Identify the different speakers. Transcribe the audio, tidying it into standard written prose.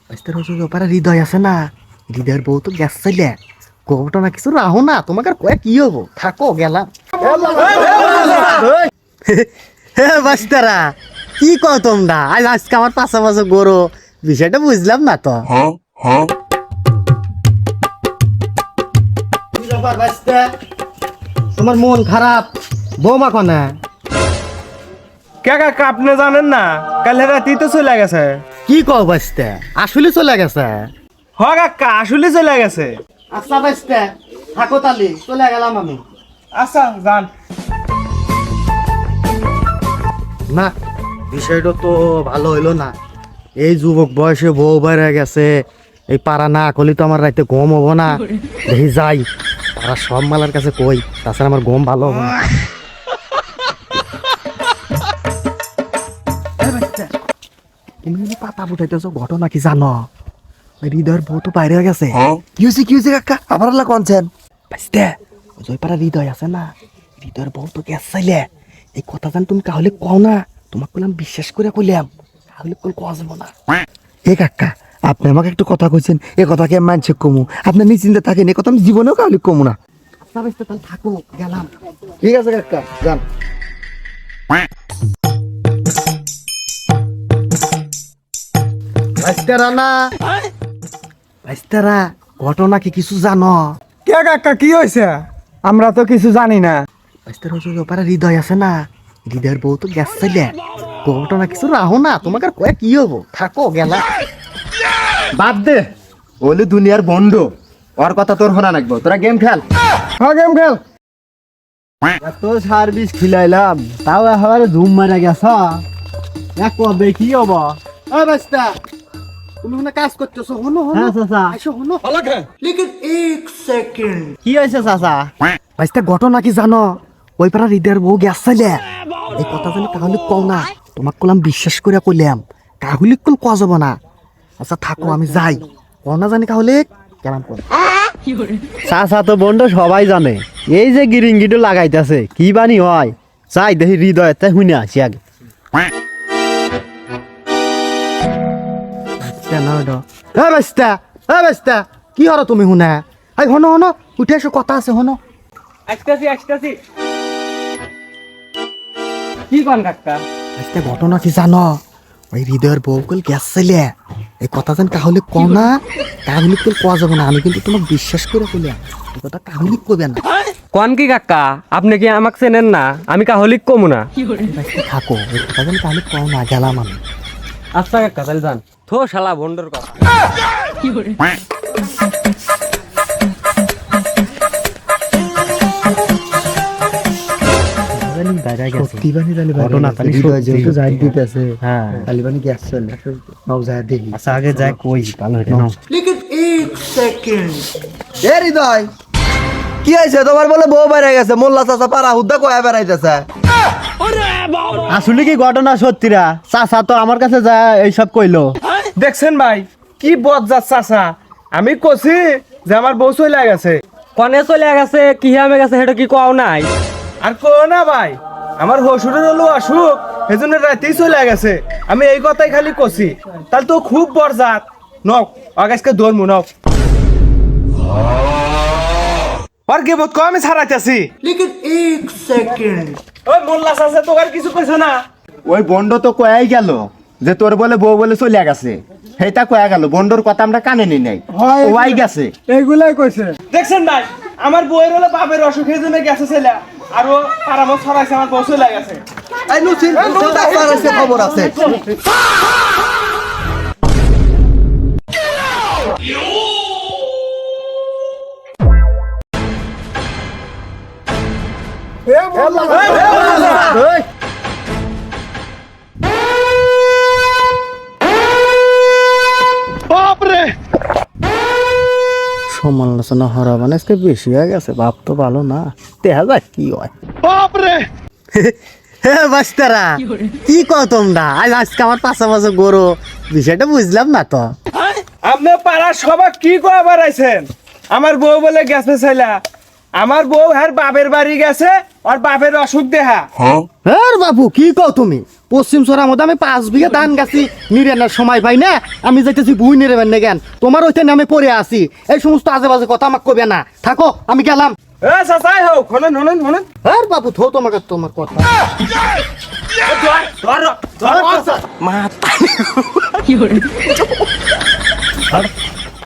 Speaker 1: ওপারে হৃদয় আছে না, হৃদয়ের বউ তো গ্যাস চাইলে ঘটনা কিছু রাহো না, তোমাকে আর কয়ে কি হবো, থাকো গেলাম। হে বাস্তারা, কি কও তোমরা? আজকে আমার পাশাপাশি গরো, বিষয়টা বুঝলাম না তো। তোমার মন খারাপ, বৌমা কনে?
Speaker 2: কে কাকা আপনি জানেন না, কাল রাতে তো চলে গেছে।
Speaker 1: কি কও বাস্তে, আসলে চলে গেছে?
Speaker 2: হ কাকা আসলে চলে গেছে।
Speaker 1: আচ্ছা বাস্তে, থাকো তালি, চলে গেলাম আমি।
Speaker 2: আচ্ছা যান।
Speaker 1: না, বিষয়টা তো ভালো হইলো না। এই যুবক বয়সে বউ বেড়ে গেছে, এই পাড়া না করলে তো আমার রাইতে ঘুম হবো না। দেখি যাই, পাড়া সব মালার কাছে কই, তাছাড়া আমার ঘুম ভালো হবো না। তুমি কিন্তু পাতা ফুটাইতেছো, ঘটনা কি জানো? ওই হৃদয়ের বউ তো বাইরে গেছে। কি হয়েছে কাকা, আবার আল্লাহ কনছেন? বাঁচতে ওই পাড়া হৃদয় আছে না, হৃদয়ের বউ তো গ্যাস চাইলে। এই কথা জান তুমি কাহলে কও না, তোমাকে বললাম বিশ্বাস করে কইলাম, তাহলে কল কোয়া যাবো না। এ কাকা, আপনি আমাকে একটু কথা কইছেন, এ কথা কি আমি মানছে কমু? আপনি নিশ্চিন্তে থাকেন, এ কথা আমি জীবনেও কাহলে কমু না। তাহলে থাকো, গেলাম। ঠিক আছে কাকা, যান। ঘটনা কি কিছু জানো?
Speaker 2: কে কাকা কি হয়েছে? আমরা তো কিছু জানি না।
Speaker 1: ওপারে হৃদয় আছে না, হৃদয়ের বউ তো গ্যাস চাইলে। ঘটনা কিছু রাহো না, তোমাকে আর কয়ে কি হবো, থাকো গেলাম।
Speaker 3: বাদ দে, ওলি দুনিয়ার বন্ধু, ওর কথা তোর শোনা লাগবো। তোরা গেম খেল।
Speaker 2: হ্যাঁ গেম খেল।
Speaker 1: এত সার্ভিস খিলাইলাম, তাও একেবারে ধুম মারা গেছ। এক কবে কি হবো? ও বাস্তা, তুমি মনে কাজ করতেছো, হনো হনো। হ্যাঁ চাচা, আইসো হনো। লেকিন 1 সেকেন্ড। কি হয়েছে চাচা? বাস্তা ঘটনা কি জানো? ওই পাড়া হৃদয়ের বউ গ্যাস চাইলে। এই কথা জানি কাহলে কও না, তোমাক কলাম বিশ্বাস করে কইলাম, কাহুলি কল কোয়া যাব না। আচ্ছা থাকো, আমি যাই। কও না জানি কাহলে কেমন করে।
Speaker 4: চাচা তো বন্ধু সবাই জানে, এই যে গিরিঙ্গিটো লাগাইতেছে কি বানি হয়, চাই দেখি হৃদয় তাই শুনে আসি আগে।
Speaker 1: কি হলো তুমি শুনে? আই হনো হনো, উঠে এসো, কথা আছে হনো।
Speaker 2: আসতেছি। কি কন কাকা?
Speaker 1: আজকে ঘটনা কি জানো? ওই হৃদয়ের বউকল গ্যাস চাইলে। এই কথা যেন কাহলে কও না, কাহলে কল কোয়া যাব না। আমি কিন্তু তোমাক বিশ্বাস করে কইলাম, এই কথা কাহলে কইবে না।
Speaker 2: কন কি কাকা, আপনি কি আমাকে চেনেন না? আমি কাহলিক কমু না।
Speaker 1: আজকে থাকো, এই কথা যেন কাহলে কও না, গেলাম আমি।
Speaker 2: আচ্ছা কাকা তাহলে যান। থো শালা বন্ডর কথা।
Speaker 1: সত্যি বানি তাহলে
Speaker 4: ঘটনা তাহলে
Speaker 1: হৃদয়
Speaker 4: সত্যি।
Speaker 1: যেহেতু যাই দিতেছে,
Speaker 4: হ্যাঁ
Speaker 1: তাহলে বানি গ্যাস চলে। নাও যায় দেখি।
Speaker 4: আচ্ছা আগে যাই কই ভালো হইতো না।
Speaker 1: লেকিন 1 সেকেন্ড।
Speaker 3: এ হৃদয়, কি হয়েছে তোমার? বলে বউ বেড়ে গেছে, মোল্লা চাচা পাড়া হুদ্দা কয়া বেড়াইতেছে।
Speaker 4: আসলে কি ঘটনা সত্যিরা? চাচা তো আমার কাছে যা এইসব কইলো।
Speaker 2: দেখছেন ভাই, কি বজ্জাত চাচা। আমি কছি যে আমার বউ চলে গেছে। কনে চলে গেছে, কি হামে গেছে, সেটা কি কও নাই? আর কো না ভাই, আমার হসুরের হলো আসুক, সেজন্য রাতেই চলে গেছে। আমি এই কথাই খালি কছি। তাহলে তো খুব বজ্জাত। নও আগাজকে দৌড়মু নও। আর কে বোধ আমি ছাড়াইতেছি।
Speaker 1: লেকিন 1 সেকেন্ড।
Speaker 2: ওই মোল্লা চাচা তো আর কিছু কইছে না।
Speaker 3: ওই বন্ড তো কয়াই গেল যে তোর বলে বউ বলে চলে গেছে, সেইটা কয়া গেল। বন্ডর কথা আমরা কানে নি নাই, ওয়াই গেছে।
Speaker 2: এইগুলাই কইছে। দেখছেন ভাই, আমার বউয়ের হলো বাপের অসুখ, এই জন্য গেছে ছেলে। আর ও পারামত ছড়াইছে, আমার বউ চলে গেছে।
Speaker 3: এই নুসিন, ডাক্তার আছে, খবর আছে।
Speaker 1: সমালোচনা হরা মানে আজকে বেশি হয়ে গেছে, বাপ তো ভালো না। দেখা যাক কি হয়। হে বাস্তারা, কি কও তোমরা? আজকে আমার পাশাপাশি গরো, বিষয়টা বুঝলাম না তো।
Speaker 2: আপনি পাড়ার সবাই কি কয়া বেড়াইছেন? আমার বউ বলে গেছে ছেলে, আমার বউ হ্যার বাপের বাড়ি গেছে আর বাপের অসুখ দেহা।
Speaker 4: হ্যাঁ বাবু কি কও তুমি? পশ্চিম চোরার মধ্যে আমি 5 বিঘা ধান গাছি নিরেনার সময় পাই না, আমি যাইতেছি বুই নিরেবেন না জ্ঞান, তোমার ওইতে নামে পড়ে আছি। এই সমস্ত আজে বাজে কথা আমাকে কবে না, থাকো আমি গেলাম।
Speaker 2: এ চাচাই হোক, শোনেন শোনেন শোনেন।
Speaker 4: হ্যাঁ বাবু থো তোমাকে তোমার কথা।
Speaker 2: ধর ধর ধর।